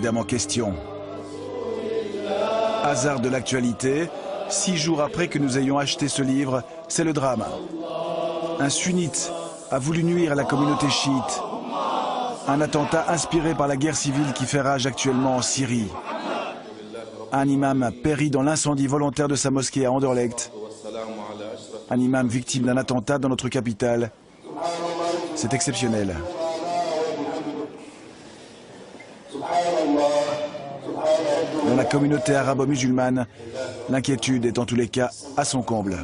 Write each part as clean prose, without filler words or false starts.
évidemment question. Hasard de l'actualité, 6 jours après que nous ayons acheté ce livre, c'est le drame. Un sunnite a voulu nuire à la communauté chiite. Un attentat inspiré par la guerre civile qui fait rage actuellement en Syrie. Un imam périt dans l'incendie volontaire de sa mosquée à Anderlecht. Un imam victime d'un attentat dans notre capitale. C'est exceptionnel. Dans la communauté arabo-musulmane, l'inquiétude est en tous les cas à son comble.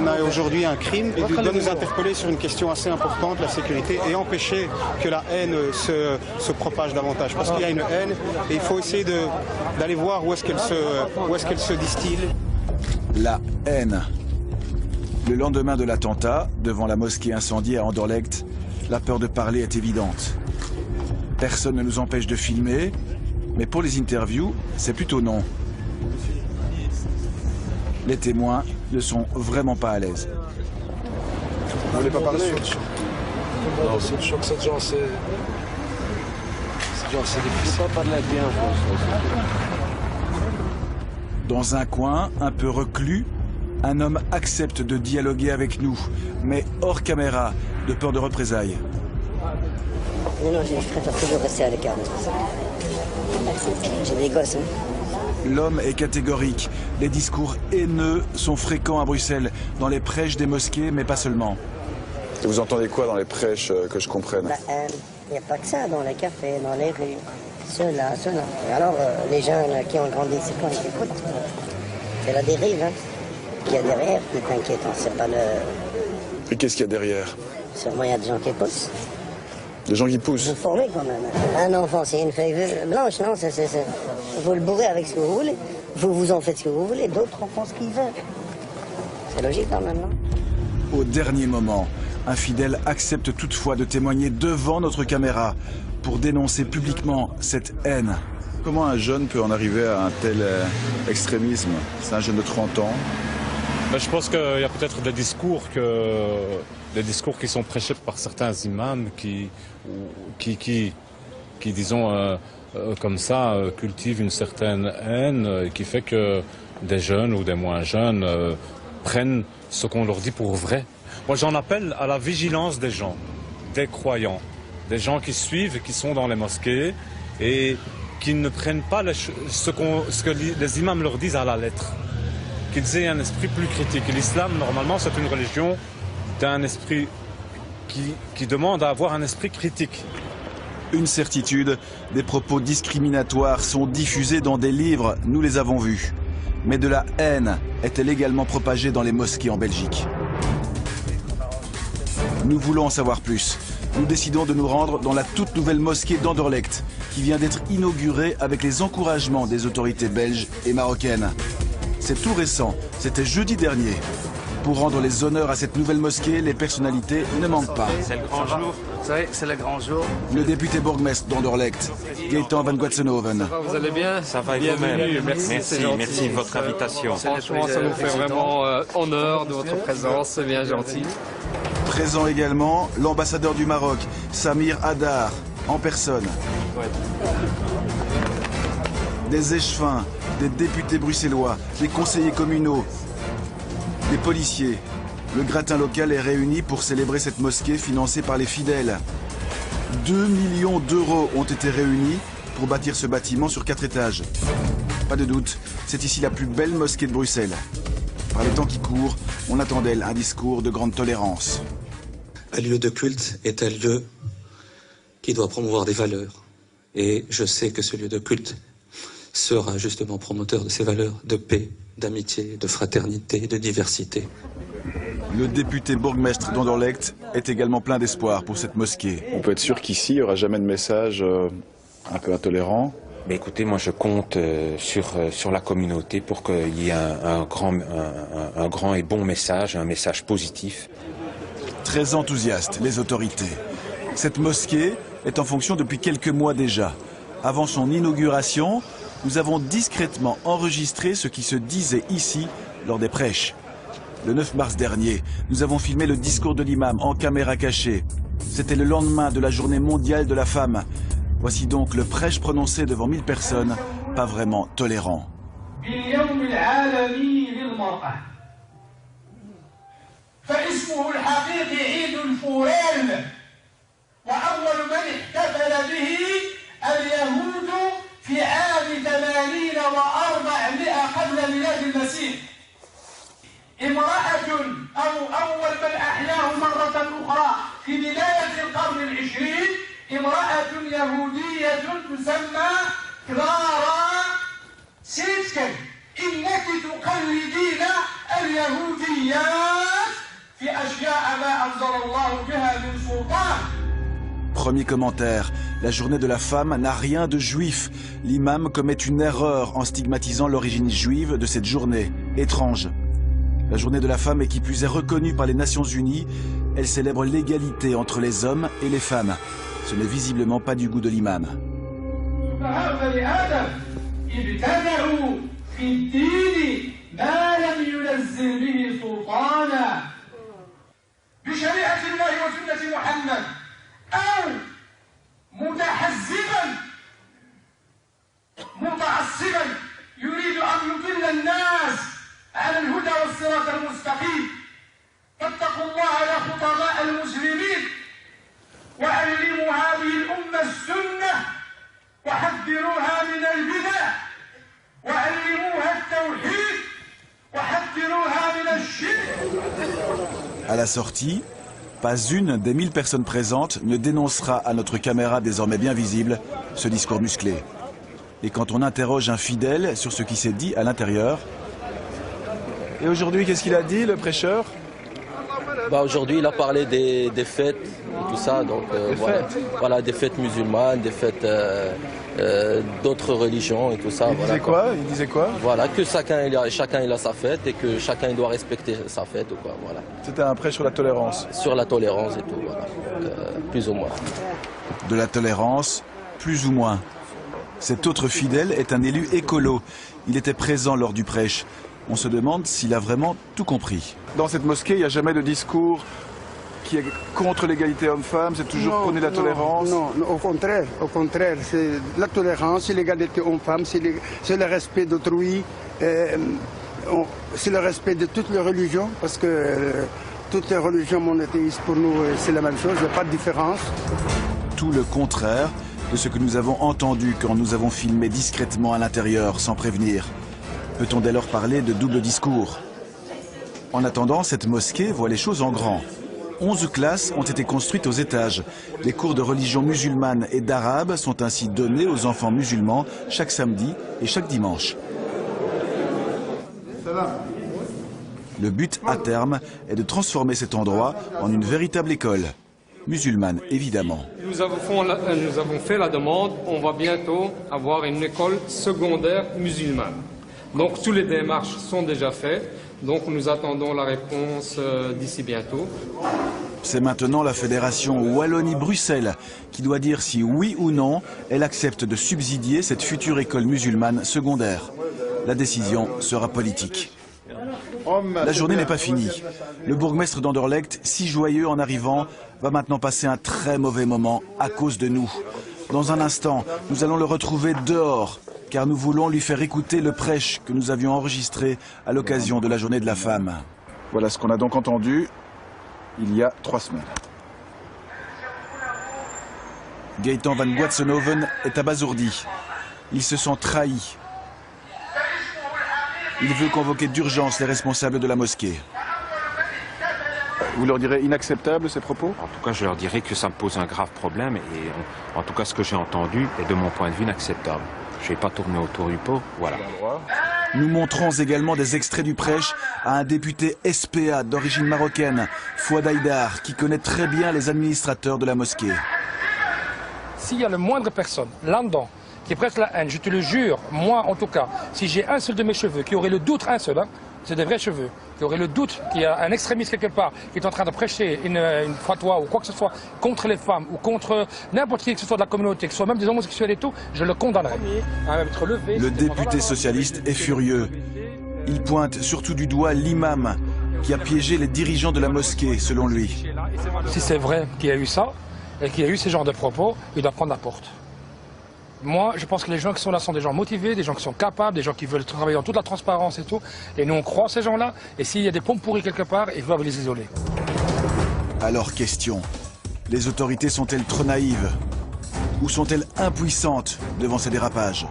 On a aujourd'hui un crime et doit nous interpeller sur une question assez importante, la sécurité, et empêcher que la haine se propage davantage. Parce qu'il y a une haine et il faut essayer d'aller voir où est-ce qu'elle se distille. La haine. Le lendemain de l'attentat, devant la mosquée incendiée à Anderlecht, la peur de parler est évidente. Personne ne nous empêche de filmer, mais pour les interviews, c'est plutôt non. Les témoins ne sont vraiment pas à l'aise. Vous voulez pas parler? Non, c'est le choc, c'est déjà assez... C'est déjà assez difficile. Faut pas parler bien, Dans un coin, un peu reclus, un homme accepte de dialoguer avec nous, mais hors caméra, de peur de représailles. Non, je préfère toujours rester à l'écart. J'ai des gosses, hein. L'homme est catégorique. Les discours haineux sont fréquents à Bruxelles, dans les prêches des mosquées, mais pas seulement. Et vous entendez quoi dans les prêches, que je comprenne? Il n'y a pas que ça dans les cafés, dans les rues. Cela. Alors, les gens qui ont grandi ici, quand ils écoutent, c'est la dérive, hein. Il y a derrière, ne t'inquiète, on sait pas le... Et qu'est-ce qu'il y a derrière? Sûrement, il y a des gens qui poussent. Des gens qui poussent? Vous formez quand même. Un enfant, c'est une feuille blanche, non? Vous le bourrez avec ce que vous voulez. Vous en faites ce que vous voulez, d'autres en font ce qu'ils veulent. C'est logique quand même, non? Au dernier moment, un fidèle accepte toutefois de témoigner devant notre caméra pour dénoncer publiquement cette haine. Comment un jeune peut en arriver à un tel extrémisme? C'est un jeune de 30 ans. Je pense qu'il y a peut-être des discours qui sont prêchés par certains imams qui disons, comme ça, cultivent une certaine haine qui fait que des jeunes ou des moins jeunes prennent ce qu'on leur dit pour vrai. Moi, j'en appelle à la vigilance des gens, des croyants, des gens qui suivent et qui sont dans les mosquées et qui ne prennent pas ce que les imams leur disent à la lettre. Qu'ils aient un esprit plus critique. Et l'islam, normalement, c'est une religion d'un esprit qui demande à avoir un esprit critique. Une certitude, des propos discriminatoires sont diffusés dans des livres, nous les avons vus. Mais de la haine est-elle également propagée dans les mosquées en Belgique? Nous voulons en savoir plus. Nous décidons de nous rendre dans la toute nouvelle mosquée d'Anderlecht, qui vient d'être inaugurée avec les encouragements des autorités belges et marocaines. C'est tout récent, c'était jeudi dernier. Pour rendre les honneurs à cette nouvelle mosquée, les personnalités ne manquent pas. C'est le grand jour. Vous savez, c'est le grand jour. Le député bourgmestre d'Anderlecht, Gaëtan van Guatsenhoven. Vous allez bien? Ça va et vous-même? Merci de votre invitation. Franchement, ça nous fait vraiment honneur de votre présence, c'est bien gentil. Présent également, l'ambassadeur du Maroc, Samir Hadar, en personne. Des échevins, des députés bruxellois, des conseillers communaux, des policiers. Le gratin local est réuni pour célébrer cette mosquée financée par les fidèles. 2 millions d'euros ont été réunis pour bâtir ce bâtiment sur 4 étages. Pas de doute, c'est ici la plus belle mosquée de Bruxelles. Par les temps qui courent, on attend d'elle un discours de grande tolérance. Un lieu de culte est un lieu qui doit promouvoir des valeurs. Et je sais que ce lieu de culte sera justement promoteur de ces valeurs de paix, d'amitié, de fraternité, de diversité. Le député bourgmestre d'Anderlecht est également plein d'espoir pour cette mosquée. On peut être sûr qu'ici, il n'y aura jamais de message un peu intolérant. Mais écoutez, moi je compte sur la communauté pour qu'il y ait un grand et bon message, un message positif. Très enthousiastes, les autorités. Cette mosquée est en fonction depuis quelques mois déjà. Avant son inauguration, nous avons discrètement enregistré ce qui se disait ici lors des prêches. Le 9 mars dernier, nous avons filmé le discours de l'imam en caméra cachée. C'était le lendemain de la journée mondiale de la femme. Voici donc le prêche prononcé devant 1000 personnes, pas vraiment tolérant. امرأة أو أول من أحياه مرة أخرى في بداية القرن العشرين امرأة يهودية تسمى كلارا سيتكن إنك تقلدين اليهوديات في أشياء ما أنزل الله بها من سلطان. Premier commentaire, la journée de la femme n'a rien de juif. L'imam commet une erreur en stigmatisant l'origine juive de cette journée. Étrange. La journée de la femme est qui plus est reconnue par les Nations Unies. Elle célèbre l'égalité entre les hommes et les femmes. Ce n'est visiblement pas du goût de l'imam. على الهدى والصراط المستقيم فاتقوا الله يا خطباء المسلمين وعلموا هذه الأمة السنة وحذروها من البدع وعلموها التوحيد وحذروها من الشرك. À la sortie, pas une des 1000 personnes présentes ne dénoncera à notre caméra désormais bien visible ce discours musclé. Et quand on interroge un fidèle sur ce qui s'est dit à l'intérieur. Et aujourd'hui, qu'est-ce qu'il a dit, le prêcheur? Aujourd'hui, il a parlé des fêtes et tout ça, donc voilà, des fêtes musulmanes, des fêtes d'autres religions et tout ça. Il disait quoi? Voilà, que chacun il a sa fête et que chacun il doit respecter sa fête ou quoi, voilà. C'était un prêche sur la tolérance. Sur la tolérance et tout, voilà, donc, plus ou moins. De la tolérance, plus ou moins. Cet autre fidèle est un élu écolo. Il était présent lors du prêche. On se demande s'il a vraiment tout compris. Dans cette mosquée, il n'y a jamais de discours qui est contre l'égalité homme-femme, c'est toujours prôner la tolérance? Non, au contraire, c'est la tolérance, c'est l'égalité homme-femme, c'est le respect d'autrui, c'est le respect de toutes les religions, parce que toutes les religions monothéistes, pour nous, c'est la même chose, il n'y a pas de différence. Tout le contraire de ce que nous avons entendu quand nous avons filmé discrètement à l'intérieur, sans prévenir. Peut-on dès lors parler de double discours? En attendant, cette mosquée voit les choses en grand. 11 classes ont été construites aux étages. Les cours de religion musulmane et d'arabe sont ainsi donnés aux enfants musulmans chaque samedi et chaque dimanche. Le but, à terme, est de transformer cet endroit en une véritable école. Musulmane, évidemment. Nous avons fait la demande, on va bientôt avoir une école secondaire musulmane. Donc toutes les démarches sont déjà faites, donc nous attendons la réponse d'ici bientôt. C'est maintenant la fédération Wallonie-Bruxelles qui doit dire si oui ou non elle accepte de subsidier cette future école musulmane secondaire. La décision sera politique. La journée n'est pas finie. Le bourgmestre d'Anderlecht, si joyeux en arrivant, va maintenant passer un très mauvais moment à cause de nous. Dans un instant, nous allons le retrouver dehors, car nous voulons lui faire écouter le prêche que nous avions enregistré à l'occasion de la journée de la femme. Voilà ce qu'on a donc entendu il y a 3 semaines. Gaëtan van Boitsenhoven est abasourdi. Il se sent trahi. Il veut convoquer d'urgence les responsables de la mosquée. Vous leur direz inacceptable ces propos? En tout cas, je leur dirais que ça me pose un grave problème et en tout cas, ce que j'ai entendu est de mon point de vue inacceptable. Je ne vais pas tourner autour du pot, voilà. Nous montrons également des extraits du prêche à un député SPA d'origine marocaine, Fouad Haïdar, qui connaît très bien les administrateurs de la mosquée. S'il y a le moindre personne là-dedans qui presse la haine, je te le jure, moi en tout cas, si j'ai un seul de mes cheveux qui aurait le doute, un seul, c'est des vrais cheveux, qui aurait le doute qu'il y a un extrémiste quelque part qui est en train de prêcher une fatwa ou quoi que ce soit contre les femmes ou contre n'importe qui que ce soit de la communauté, que ce soit même des homosexuels et tout, je le condamnerai. Le député socialiste est furieux. Il pointe surtout du doigt l'imam. qui a piégé les dirigeants de la mosquée, selon lui. Si c'est vrai qu'il y a eu ça, et qu'il y a eu ce genre de propos, il doit prendre la porte. Moi, je pense que les gens qui sont là sont des gens motivés, des gens qui sont capables, des gens qui veulent travailler dans toute la transparence et tout. Et nous, on croit ces gens-là. Et s'il y a des pompes pourries quelque part, ils doivent les isoler. Alors, question. Les autorités sont-elles trop naïves? Ou sont-elles impuissantes devant ces dérapages?